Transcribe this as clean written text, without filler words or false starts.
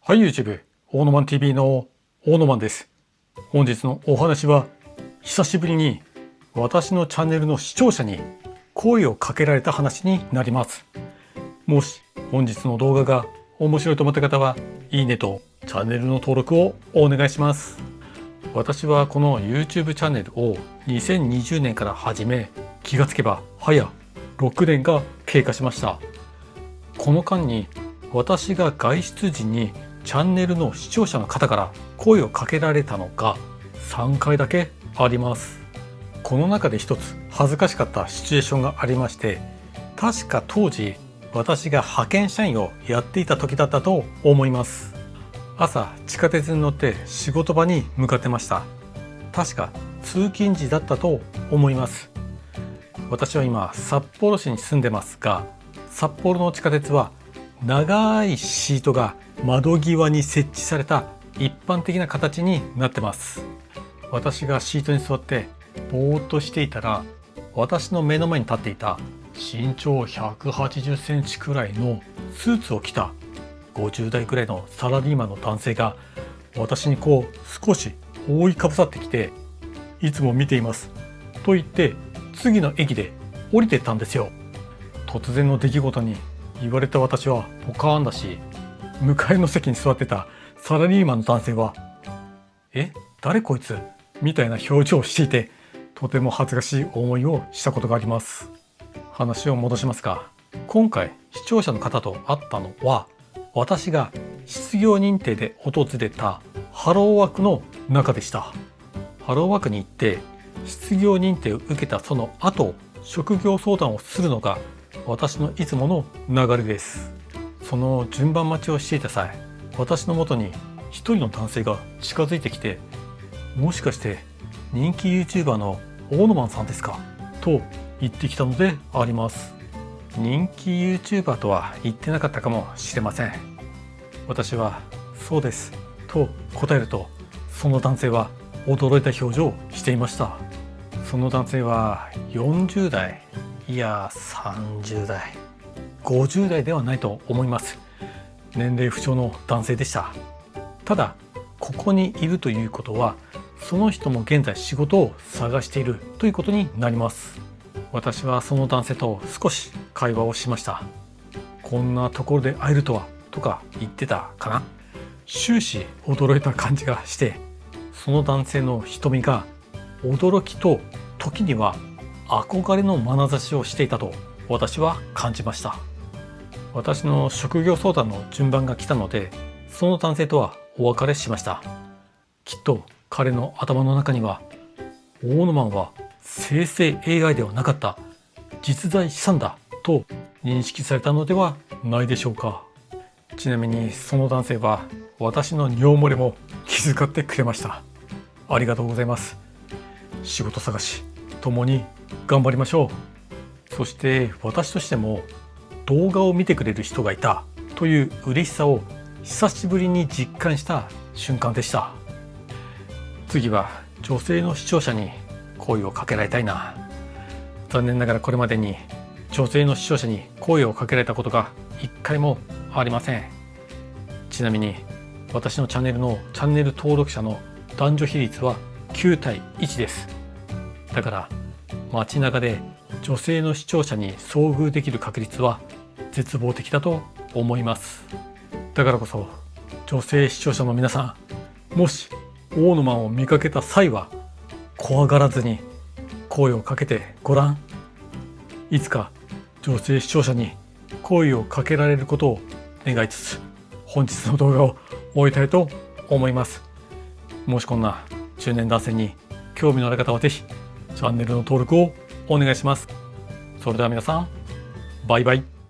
はい、YouTube、オーノマン TV のオーノマンです。本日のお話は、久しぶりに私のチャンネルの視聴者に声をかけられた話になります。もし本日の動画が面白いと思った方は、いいねとチャンネルの登録をお願いします。私はこの YouTube チャンネルを2020年から始め、気がつけば早6年が経過しました。この間に私が外出時にチャンネルの視聴者の方から声をかけられたのが3回だけあります。この中で一つ恥ずかしかったシチュエーションがありまして、確か当時私が派遣社員をやっていた時だったと思います。朝地下鉄に乗って仕事場に向かってました。確か通勤時だったと思います。私は今札幌市に住んでますが、札幌の地下鉄は長いシートが窓際に設置された一般的な形になってます。私がシートに座ってぼーっとしていたら、私の目の前に立っていた身長180センチくらいのスーツを着た50代くらいのサラリーマンの男性が私に少し覆いかぶさってきて、いつも見ていますと言って次の駅で降りてったんですよ。突然の出来事に言われた私はポカーンだし、向かいの席に座ってたサラリーマンの男性は誰こいつみたいな表情をしていて、とても恥ずかしい思いをしたことがあります。話を戻しますが、今回視聴者の方と会ったのは、私が失業認定で訪れたハローワークの中でした。ハローワークに行って失業認定を受けたその後、職業相談をするのが私のいつもの流れです。その順番待ちをしていた際、私のもとに一人の男性が近づいてきて、もしかして人気 YouTuber のオーノマンさんですかと言ってきたのであります。人気 YouTuber とは言ってなかったかもしれません。私はそうですと答えると、その男性は驚いた表情をしていました。その男性は40代、いや30代、50代ではないと思います。年齢不詳の男性でした。ただここにいるということは、その人も現在仕事を探しているということになります。私はその男性と少し会話をしました。こんなところで会えるとはとか言ってたかな。終始驚いた感じがして、その男性の瞳が驚きと時には憧れの眼差しをしていたと私は感じました。私の職業相談の順番が来たので、その男性とはお別れしました。きっと彼の頭の中には、オーノマンは生成 AI ではなかった実在資産だと認識されたのではないでしょうか。ちなみにその男性は私の尿漏れも気遣ってくれました。ありがとうございます。仕事探し共に頑張りましょう。そして私としても動画を見てくれる人がいたという嬉しさを久しぶりに実感した瞬間でした。次は女性の視聴者に声をかけられたいな。残念ながらこれまでに女性の視聴者に声をかけられたことが一回もありません。ちなみに私のチャンネルのチャンネル登録者の男女比率は9対1です。だから街中で女性の視聴者に遭遇できる確率は絶望的だと思います。だからこそ女性視聴者の皆さん、もしオーノマンを見かけた際は怖がらずに声をかけてごらん。いつか女性視聴者に声をかけられることを願いつつ、本日の動画を終えたいと思います。もしこんな中年男性に興味のある方はぜひチャンネルの登録をお願いします。それでは皆さん、バイバイ。